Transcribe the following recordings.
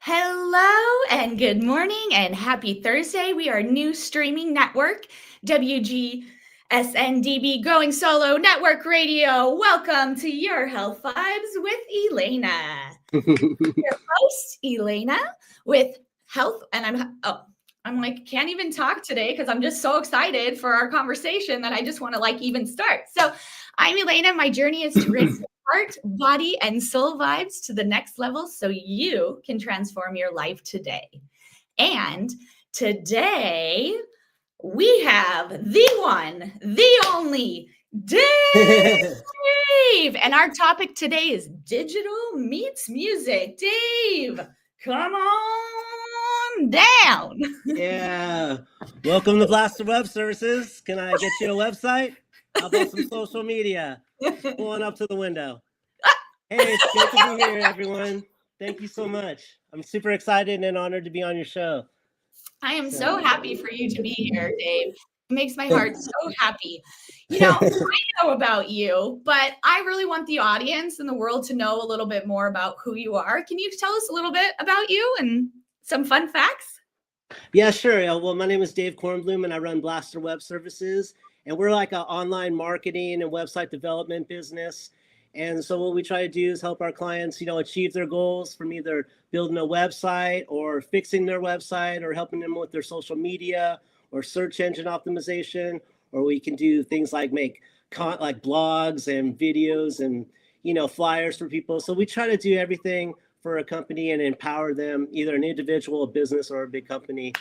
Hello and good morning and happy Thursday. We are new streaming network, WGSN-DB Going Solo Network Radio. Welcome to your Health Vibes with Elana. Your host, Elana, with health, and I'm like, can't even talk today because I'm just so excited for our conversation that I just want to even start. So I'm Elana. My journey is to raise heart, body, and soul vibes to the next level so you can transform your life today. And today we have the one, the only Dave. And our topic today is digital meets music. Dave, come on down. Yeah. Welcome to Blaster Web Services. Can I get you a website? How about some social media? Pulling up to the window. Hey, it's good to be here, everyone. Thank you so much. I'm super excited and honored to be on your show. I am so happy for you to be here, Dave. It makes my heart so happy. You know, I know about you, but I really want the audience and the world to know a little bit more about who you are. Can you tell us a little bit about you and some fun facts? Yeah, sure. Well, my name is Dave Cornblum, and I run Blaster Web Services. And we're like an online marketing and website development business. And so what we try to do is help our clients, achieve their goals from either building a website or fixing their website or helping them with their social media or search engine optimization. Or we can do things like make like blogs and videos and, flyers for people. So we try to do everything for a company and empower them, either an individual, a business, or a big company,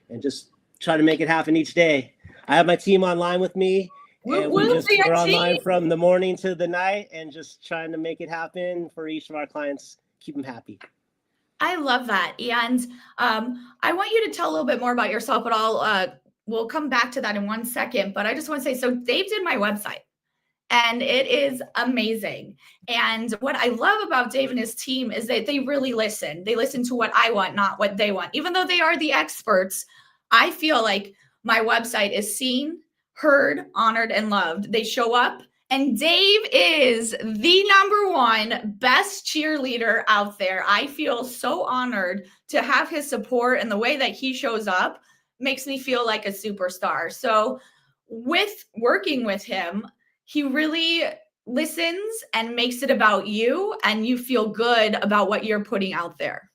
and just try to make it happen each day. I have my team online with me, and we're online from the morning to the night and just trying to make it happen for each of our clients, keep them happy. I love that. And I want you to tell a little bit more about yourself, but we'll come back to that in 1 second. But I just want to say, so Dave did my website. And it is amazing. And what I love about Dave and his team is that they really listen. They listen to what I want, not what they want. Even though they are the experts, I feel like my website is seen, heard, honored, and loved. They show up. And Dave is the number one best cheerleader out there. I feel so honored to have his support, and the way that he shows up makes me feel like a superstar. So with working with him, he really listens and makes it about you, and you feel good about what you're putting out there.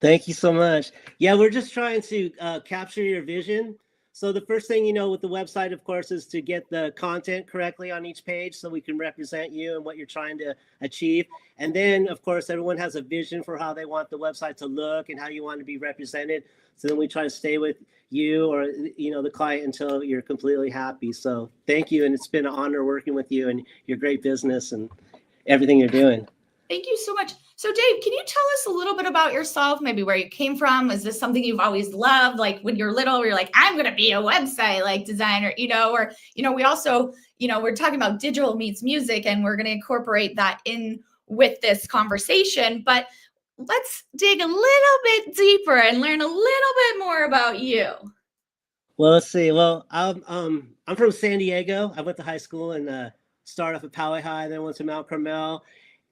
Thank you so much. Yeah, we're just trying to capture your vision. So the first thing, with the website, of course, is to get the content correctly on each page so we can represent you and what you're trying to achieve. And then, of course, everyone has a vision for how they want the website to look and how you want to be represented. So then we try to stay with you or, the client until you're completely happy. So thank you. And it's been an honor working with you and your great business and everything you're doing. Thank you so much. So Dave, can you tell us a little bit about yourself, maybe where you came from? Is this something you've always loved? Like when you're little, you're like, I'm going to be a website designer, or, we also, we're talking about digital meets music, and we're going to incorporate that in with this conversation. But let's dig a little bit deeper and learn a little bit more about you. Well, let's see. Well, I'm from San Diego. I went to high school and started off at Poway High, then went to Mount Carmel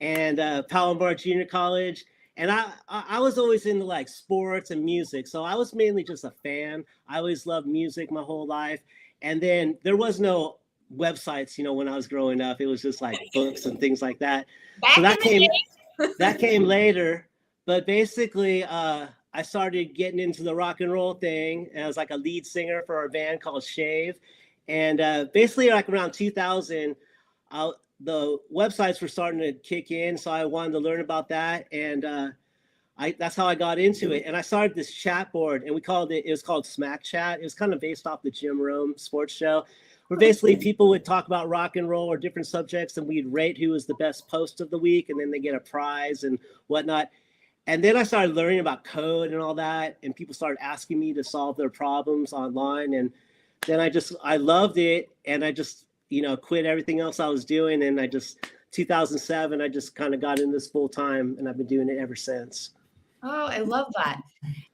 and Palomar Junior College. And I was always into sports and music. So I was mainly just a fan. I always loved music my whole life. And then there was no websites, when I was growing up. It was just books and things like that. So that came later. But basically, I started getting into the rock and roll thing. And I was a lead singer for a band called Shave. And basically around 2000, the websites were starting to kick in. So I wanted to learn about that. And that's how I got into it. And I started this chat board, and it was called Smack Chat. It was kind of based off the Jim Rome sports show, where basically people would talk about rock and roll or different subjects, and we'd rate who was the best post of the week. And then they get a prize and whatnot. And then I started learning about code and all that, and people started asking me to solve their problems online. And then I loved it, and I just, quit everything else I was doing. And 2007, I just kind of got in this full time, and I've been doing it ever since. Oh, I love that.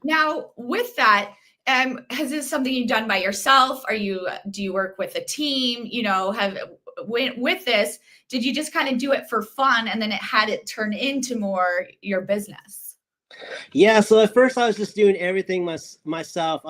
Now, with that, has this something you've done by yourself? Do you work with a team? With this, did you just kind of do it for fun, and then it turn into more your business? Yeah, so at first I was just doing everything myself.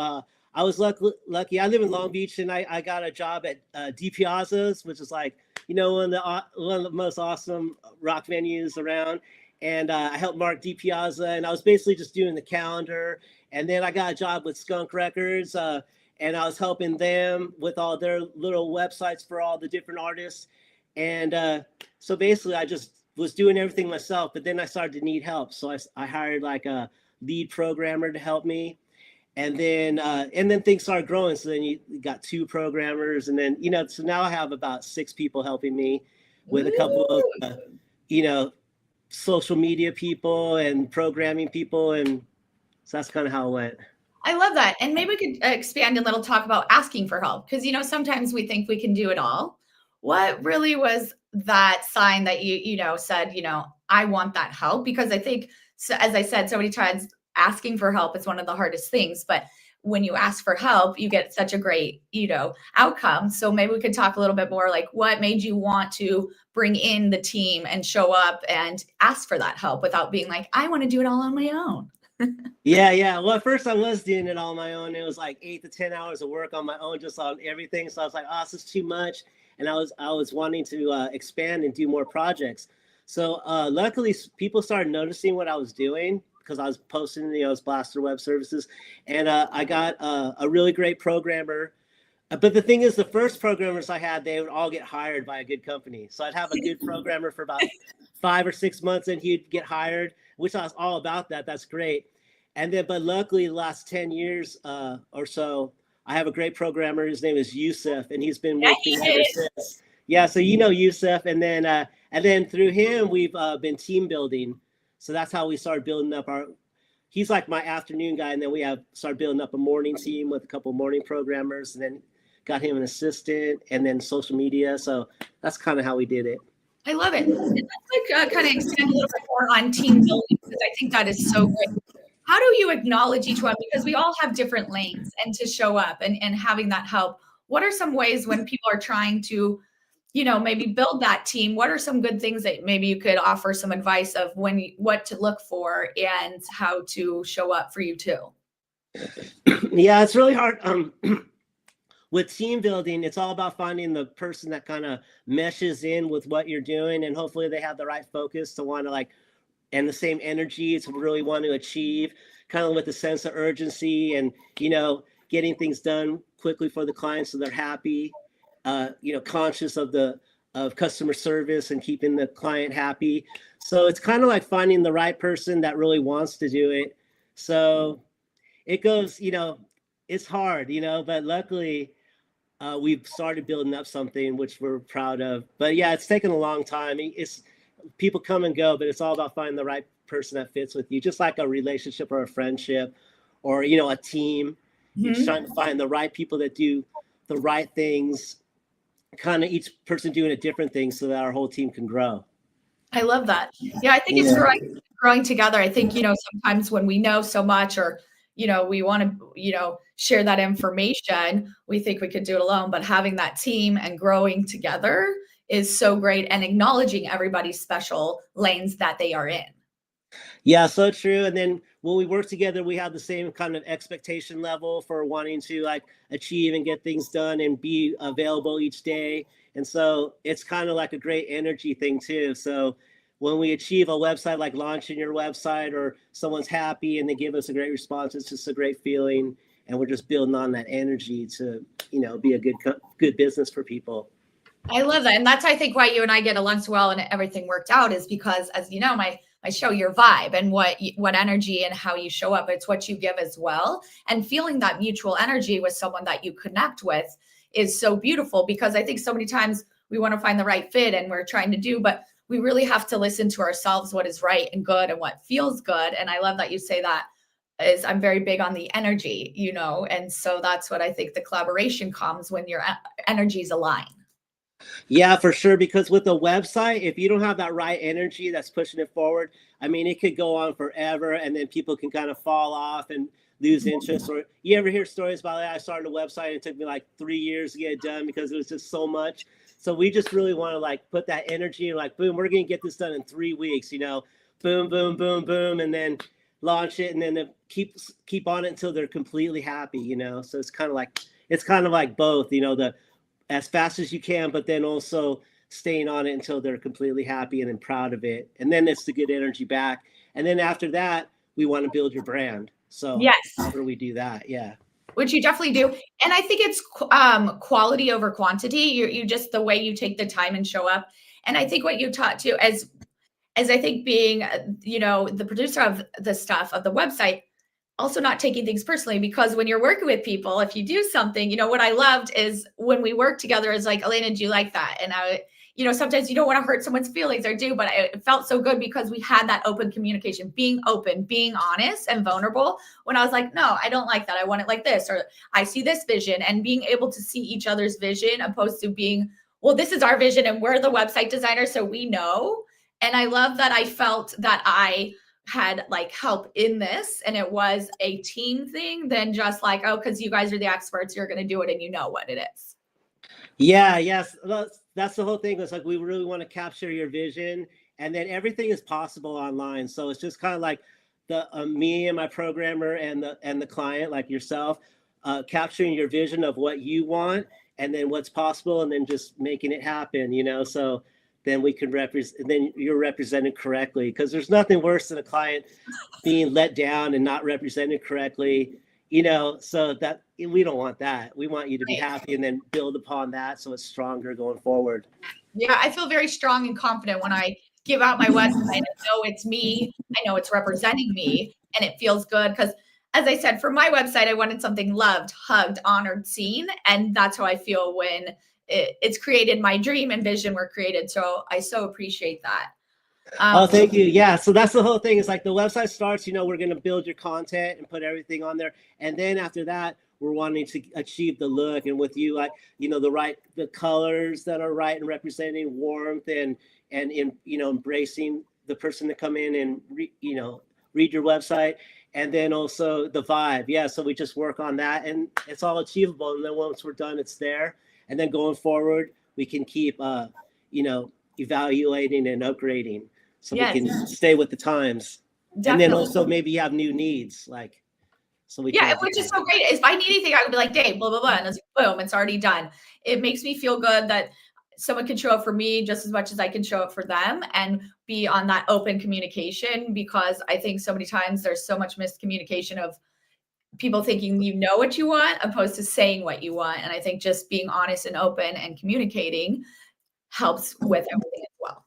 I was lucky. I live in Long Beach, and I got a job at DiPiazza's, which is like, one of the most awesome rock venues around. And I helped Mark DiPiazza, and I was basically just doing the calendar. And then I got a job with Skunk Records, and I was helping them with all their little websites for all the different artists. And so basically, I just was doing everything myself, but then I started to need help. So I hired like a lead programmer to help me. And then things started growing. So then you got two programmers, and then, so now I have about 6 people helping me with a couple of, you know, social media people and programming people. And so that's kind of how it went. I love that. And maybe we could expand a little, talk about asking for help. Because, sometimes we think we can do it all. What really was that sign that you said, I want that help? Because I think, so, as I said so many times, asking for help is one of the hardest things. But when you ask for help, you get such a great, outcome. So maybe we could talk a little bit more, like what made you want to bring in the team and show up and ask for that help without being like, I want to do it all on my own. Yeah. Well, at first I was doing it all on my own. It was like 8 to 10 hours of work on my own, just on everything. So I was like, oh, this is too much. And I was wanting to expand and do more projects. So luckily, people started noticing what I was doing, because I was posting, as Blaster Web Services. And I got a really great programmer. But the thing is, the first programmers I had, they would all get hired by a good company. So I'd have a good programmer for about 5 or 6 months, and he'd get hired, which I was all about that. That's great. And then, but luckily, the last 10 years or so, I have a great programmer. His name is Yusuf, and he's been with me ever since. Yeah, so Yusuf, and then through him, we've been team building. So that's how we started building up he's like my afternoon guy, and then we started building up a morning team with a couple of morning programmers, and then got him an assistant, and then social media. So that's kind of how we did it. I love it. And let's like kind of expand a little bit more on team building, because I think that is so great. How do you acknowledge each one? Because we all have different lanes, and to show up and having that help. What are some ways when people are trying to, maybe build that team? What are some good things that maybe you could offer some advice of what to look for and how to show up for you too? Yeah, it's really hard. With team building, it's all about finding the person that kind of meshes in with what you're doing, and hopefully they have the right focus to want to and the same energy to really want to achieve, kind of with a sense of urgency, and getting things done quickly for the client so they're happy, conscious of customer service and keeping the client happy. So it's kind of like finding the right person that really wants to do it. So it goes, it's hard, but luckily we've started building up something which we're proud of. But yeah, it's taken a long time. It's people come and go, but it's all about finding the right person that fits with you, just like a relationship or a friendship or, a team. You're just trying to find the right people that do the right things, kind of each person doing a different thing so that our whole team can grow. I love that. Yeah, I think it's growing together. I think, sometimes when we know so much, or, we want to, share that information, we think we could do it alone, but having that team and growing together is so great, and acknowledging everybody's special lanes that they are in. Yeah, so true. And then when we work together, we have the same kind of expectation level for wanting to achieve and get things done and be available each day. And so it's kind of like a great energy thing too. So when we achieve a website, like launching your website, or someone's happy and they give us a great response, it's just a great feeling. And we're just building on that energy to, be a good business for people. I love that. And that's, I think, why you and I get along so well and everything worked out, is because, as you know, my show, your vibe and what energy and how you show up, it's what you give as well. And feeling that mutual energy with someone that you connect with is so beautiful, because I think so many times we want to find the right fit and we're trying to do, but we really have to listen to ourselves, what is right and good and what feels good. And I love that you say that. I'm very big on the energy, and so that's what I think the collaboration comes when your energies align. Yeah, for sure. Because with a website, if you don't have that right energy that's pushing it forward, it could go on forever, and then people can kind of fall off and lose interest. Or you ever hear stories about it? I started a website and it took me like 3 years to get it done because it was just so much. So we just really want to put that energy and boom, we're going to get this done in 3 weeks, boom, boom, boom, boom. And then launch it, and then keep on it until they're completely happy, you know. So it's kind of like both, you know, the as fast as you can, but then also staying on it until they're completely happy and then proud of it. And then it's to get energy back. And then after that, we want to build your brand. So yes, after we do that, yeah. Which you definitely do. And I think it's quality over quantity. You just the way you take the time and show up. And I think what you taught too, as I think being, you know, the producer of the stuff of the website, also not taking things personally, because when you're working with people, if you do something, you know, what I loved is when we work together is like, Elana, do you like that? And I, you know, sometimes you don't want to hurt someone's feelings or do, but it felt so good because we had that open communication, being open, being honest and vulnerable. When I was like, no, I don't like that. I want it like this, or I see this vision, and being able to see each other's vision opposed to being, well, this is our vision and we're the website designer, so we know. And I love that I felt that I had like help in this, and it was a team thing than just like, oh, because you guys are the experts, you're going to do it and you know what it is. Yeah, yes. That's the whole thing. It's like we really want to capture your vision, and then everything is possible online. So it's just kind of like the me and my programmer and the client, like yourself, capturing your vision of what you want and then what's possible, and then just making it happen, you know. So then we can then you're represented correctly, because there's nothing worse than a client being let down and not represented correctly, you know. So that we don't want that. We want you to be happy and then build upon that so it's stronger going forward. Yeah, I feel very strong and confident when I give out my website. I know it's me, I know it's representing me, and it feels good because, as I said, for my website, I wanted something loved, hugged, honored, seen, and that's how I feel when it's created. My dream and vision were created, so I so appreciate that. Oh, thank you. Yeah, so that's the whole thing. It's like the website starts, you know, we're going to build your content and put everything on there, and then after that, we're wanting to achieve the look, and with you, like, you know, the colors that are right and representing warmth and in, you know, embracing the person to come in and read your website, and then also the vibe. Yeah, so we just work on that, and it's all achievable. And then once we're done, it's there. And then going forward, we can keep, you know, evaluating and upgrading, so we can stay with the times. Definitely. And then also maybe you have new needs, like, so we can. Which is so great. If I need anything, I would be like, Dave, blah, blah, blah. And it's like, boom, it's already done. It makes me feel good that someone can show up for me just as much as I can show up for them, and be on that open communication, because I think so many times there's so much miscommunication of people thinking you know what you want opposed to saying what you want. And I think just being honest and open and communicating helps with everything as well.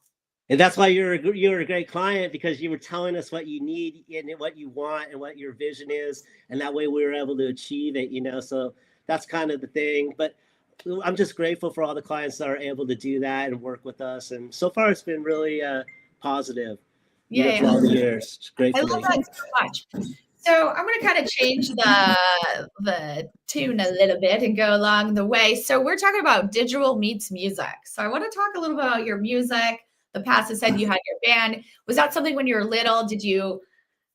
And that's why you're a great client, because you were telling us what you need and what you want and what your vision is, and that way we were able to achieve it, you know. So that's kind of the thing. But I'm just grateful for all the clients that are able to do that and work with us, and so far it's been really positive. For all the years. It's great. I love that so much. So I'm going to kind of change the tune a little bit and go along the way. So we're talking about digital meets music. So I want to talk a little bit about your music. The past has said you had your band. Was that something when you were little? Did you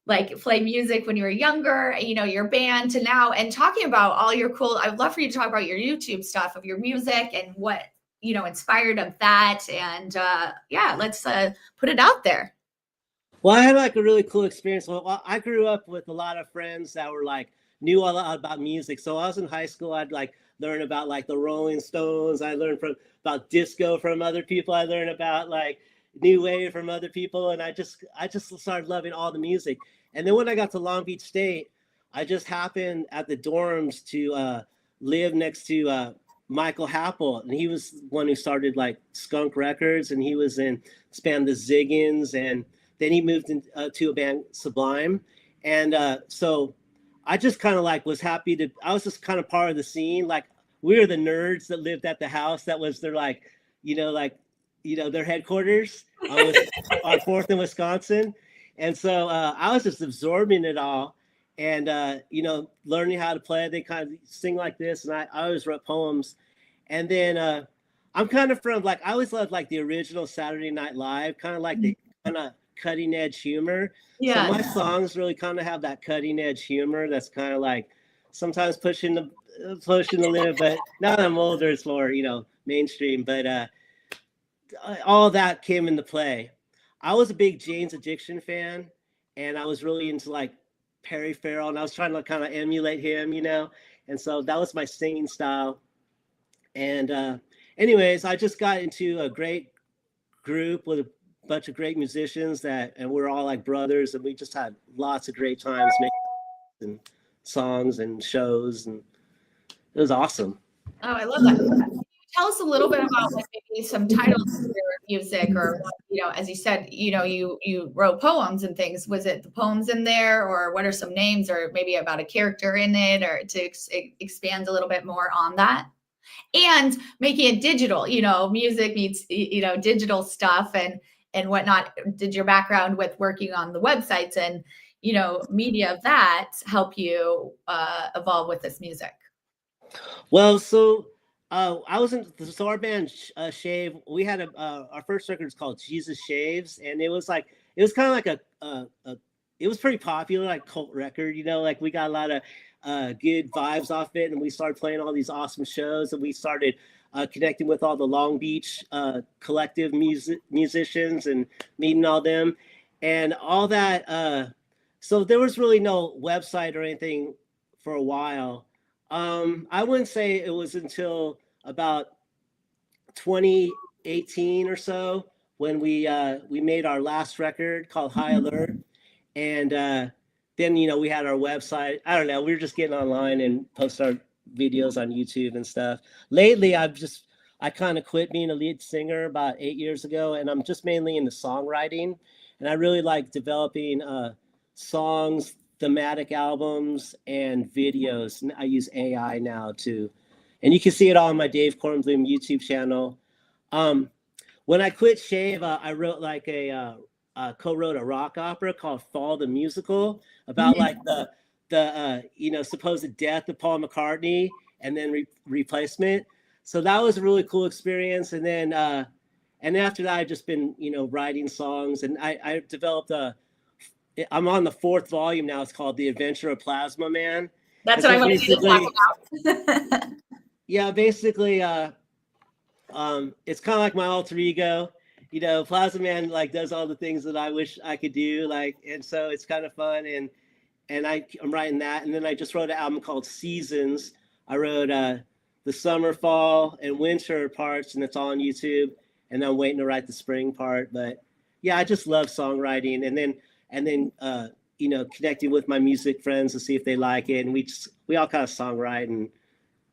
like play music when you were younger? You know, your band to now, and talking about all your cool. I would love for you to talk about your YouTube stuff of your music and what, you know, inspired of that. And let's put it out there. Well, I had like a really cool experience. Well, I grew up with a lot of friends that were like knew a lot about music. So I was in high school. I'd like learn about like the Rolling Stones. I learned about disco from other people. I learned about like new wave from other people, and I just started loving all the music. And then when I got to Long Beach State, I just happened at the dorms to live next to Michael Happel, and he was one who started like Skunk Records, and he was in Span the Ziggins, and then he moved to a band, Sublime. And so I just kind of like was happy I was just kind of part of the scene. Like, we were the nerds that lived at the house. That was their like, their headquarters on 4th in Wisconsin. And so I was just absorbing it all, and, learning how to play. They kind of sing like this, and I always wrote poems. And then I'm kind of from like, I always loved like the original Saturday Night Live, kind of like the kind of cutting edge humor. Yeah. So my songs really kind of have that cutting edge humor that's kind of like sometimes pushing the limit, but now that I'm older, it's more, mainstream. But all that came into play. I was a big Jane's Addiction fan, and I was really into like Perry Farrell, and I was trying to kind of emulate him, and so that was my singing style. And anyways, I just got into a great group with a bunch of great musicians and we're all like brothers, and we just had lots of great times making songs and shows, and it was awesome. Oh, I love that. Can you tell us a little bit about like maybe some titles of your music, or as you said, you wrote poems and things. Was it the poems in there, or what are some names, or maybe about a character in it, or to expand a little bit more on that? And making it digital, music meets, digital stuff and whatnot. Did your background with working on the websites and, media of that help you evolve with this music? Well, so I was in our band Shave. We had our first record is called Jesus Shaves, and it was kind of like it was pretty popular, like cult record, like we got a lot of good vibes off it, and we started playing all these awesome shows, and we started connecting with all the Long Beach collective musicians and meeting all them and all that. So there was really no website or anything for a while. I wouldn't say it was until about 2018 or so when we made our last record called High Alert, and then we had our website. I don't know. We were just getting online and post our videos on YouTube and stuff. Lately, I kind of quit being a lead singer about 8 years ago, and I'm just mainly into songwriting, and I really like developing songs, thematic albums, and videos. And I use AI now too, and you can see it all on my Dave Cornblum YouTube channel. When I quit Shave, I wrote like co-wrote a rock opera called Fall the Musical about like the supposed death of Paul McCartney and then replacement. So that was a really cool experience. And then after that, I've just been writing songs, and I developed I'm on the 4th volume now. It's called The Adventure of Plasma Man. That's what I wanted to talk about. Yeah, basically, it's kind of like my alter ego. Plasma Man like does all the things that I wish I could do, and so it's kind of fun. And I'm writing that, and then I just wrote an album called Seasons. I wrote the summer, fall, and winter parts, and it's all on YouTube. And I'm waiting to write the spring part. But yeah, I just love songwriting, and then connecting with my music friends to see if they like it, and we all kind of songwrite and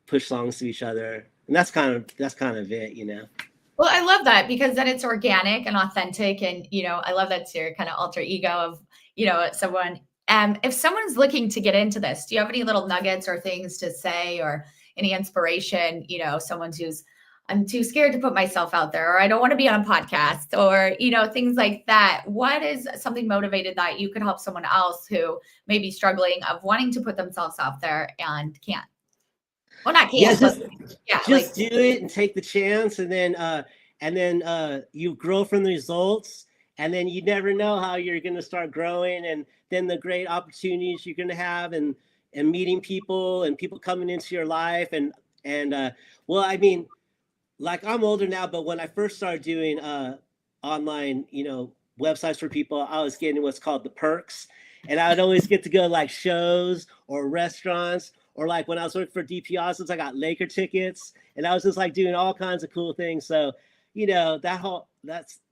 push songs to each other, and that's kind of it. Well, I love that, because then it's organic and authentic, and I love that it's your kind of alter ego of someone. If someone's looking to get into this, do you have any little nuggets or things to say, or any inspiration? Someone who's, I'm too scared to put myself out there, or I don't want to be on a podcast, or, things like that. What is something motivated that you could help someone else who may be struggling of wanting to put themselves out there and can't? Well, not can't, just do it and take the chance, and then you grow from the results, and then you never know how you're going to start growing, and then the great opportunities you're going to have, and meeting people and people coming into your life, and well, I mean, like I'm older now, but when I first started doing online, websites for people, I was getting what's called the perks, and I would always get to go to like shows or restaurants, or like when I was working for DP Osmonds, I got Laker tickets, and I was just like doing all kinds of cool things. So,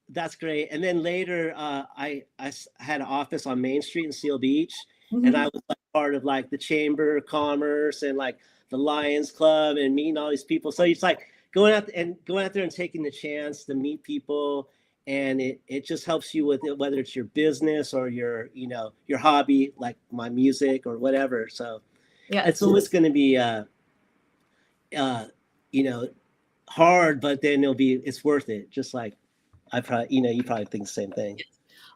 that's great. And then later, I had an office on Main Street in Seal Beach, and I was like part of like the Chamber of Commerce and like the Lions Club and meeting all these people. So it's like going out there and taking the chance to meet people, and it just helps you with it, whether it's your business or your hobby, like my music or whatever. So yeah, it's always going to be hard, but then it's worth it. Just like I probably you probably think the same thing.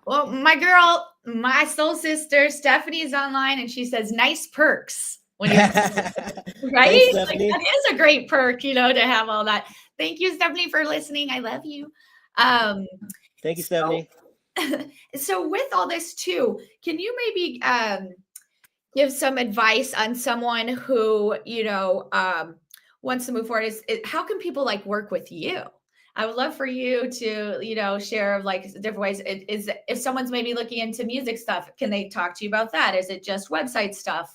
Well, my girl, my soul sister Stephanie is online, and she says nice perks when you're right. Thanks, like, that is a great perk, to have all that. Thank you, Stephanie, for listening. I love you. Thank you, Stephanie. So with all this too, can you maybe give some advice on someone who wants to move forward? How can people like work with you? I would love for you to, share like different ways. Is if someone's maybe looking into music stuff, can they talk to you about that? Is it just website stuff?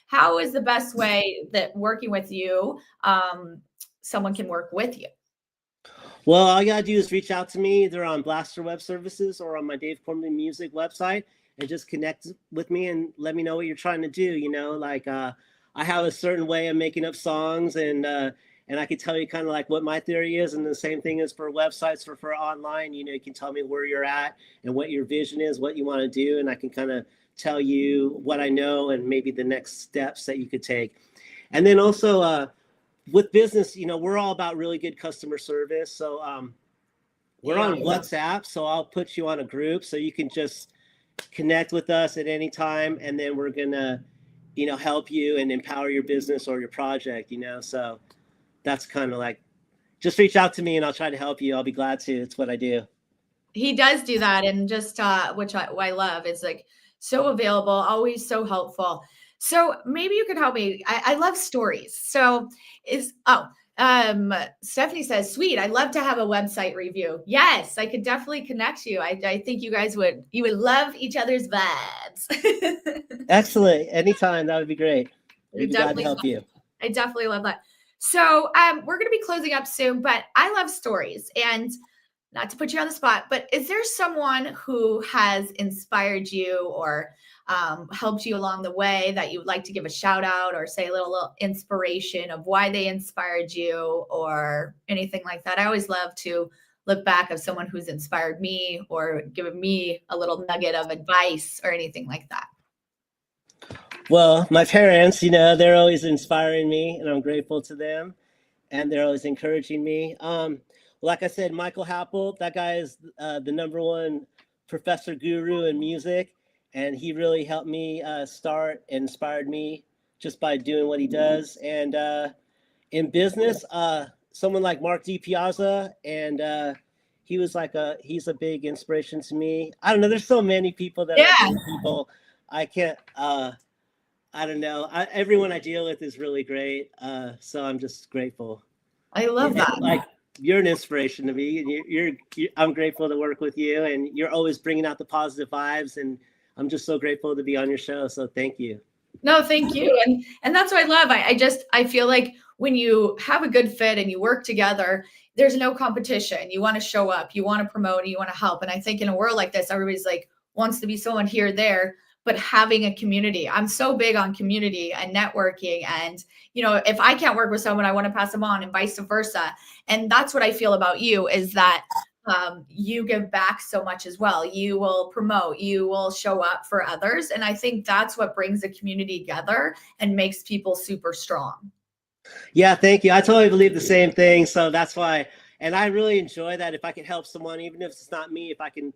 How is the best way that working with you, someone can work with you? Well, all you gotta do is reach out to me either on Blaster Web Services or on my Dave Cornblum Music website, and just connect with me and let me know what you're trying to do. I have a certain way of making up songs, and I can tell you kind of like what my theory is, and the same thing is for websites for online. You can tell me where you're at and what your vision is, what you want to do, and I can kind of tell you what I know and maybe the next steps that you could take. And then also, with business, we're all about really good customer service. So we're on WhatsApp, so I'll put you on a group so you can just connect with us at any time, and then we're gonna, help you and empower your business or your project. So that's kind of like, just reach out to me and I'll try to help you. I'll be glad to. It's what I do. He does do that, and just which I love. It's like so available, always so helpful. So maybe you could help me. I love stories. So Stephanie says, sweet. I'd love to have a website review. Yes, I could definitely connect you. I think you guys would love each other's vibes. Excellent. Anytime. That would be great. We'd be glad to help you. I definitely love that. So we're going to be closing up soon, but I love stories, and not to put you on the spot, but is there someone who has inspired you or helped you along the way that you would like to give a shout out or say a little inspiration of why they inspired you or anything like that? I always love to look back of someone who's inspired me or given me a little nugget of advice or anything like that. Well, my parents, they're always inspiring me, and I'm grateful to them, and they're always encouraging me. Like I said, Michael Happel, that guy is the #1 professor guru in music, and he really helped me start and inspired me just by doing what he does. And in business, someone like Mark D. Piazza, and he's a big inspiration to me. I don't know, there's so many people that are good people. I can't, I don't know. Everyone I deal with is really great. So I'm just grateful. I love that. Like, you're an inspiration to me, and I'm grateful to work with you, and you're always bringing out the positive vibes, and I'm just so grateful to be on your show. So thank you. No, thank you. And that's what I love. I feel like when you have a good fit and you work together, there's no competition. You want to show up, you want to promote, and you want to help. And I think in a world like this, everybody's like wants to be someone here, there, but having a community. I'm so big on community and networking. And, if I can't work with someone, I want to pass them on and vice versa. And that's what I feel about you is that you give back so much as well. You will promote, you will show up for others. And I think that's what brings a community together and makes people super strong. Yeah, thank you. I totally believe the same thing. So that's why, and I really enjoy that. If I can help someone, even if it's not me, if I can,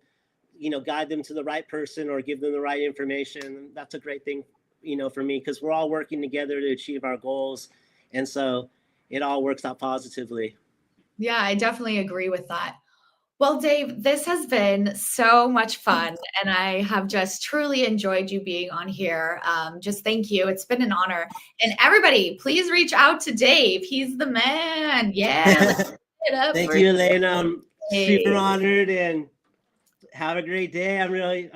guide them to the right person or give them the right information, that's a great thing, for me, because we're all working together to achieve our goals. And so it all works out positively. Yeah, I definitely agree with that. Well, Dave, this has been so much fun, and I have just truly enjoyed you being on here. Just thank you. It's been an honor. And everybody, please reach out to Dave. He's the man. Yeah. Thank you, Elana. I'm super honored, and have a great day. I'm really,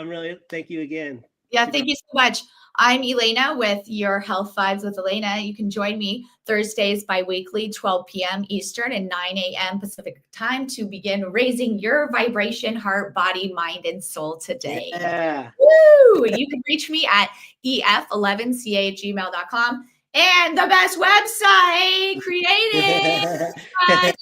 thank you again. Yeah, thank you so much. I'm Elana with Your Health Vibes with Elana. You can join me Thursdays bi-weekly, 12 p.m. Eastern and 9 a.m. Pacific time to begin raising your vibration, heart, body, mind, and soul today. Yeah. Woo! You can reach me at ef11ca@gmail.com. And the best website created by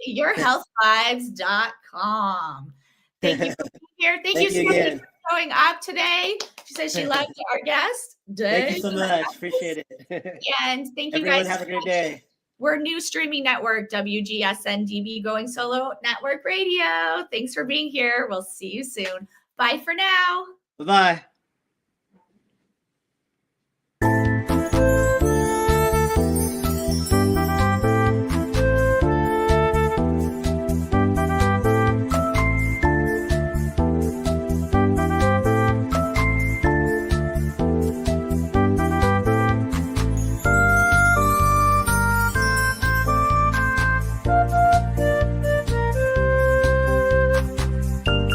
yourhealthvibes.com. Thank you for being here. Thank you so much for showing up today. She says she loved our guest. Thank you so much. Appreciate it. And thank you Everyone guys. Have a great day. We're a new streaming network, WGSN-DB Going Solo Network Radio. Thanks for being here. We'll see you soon. Bye for now. Bye-bye.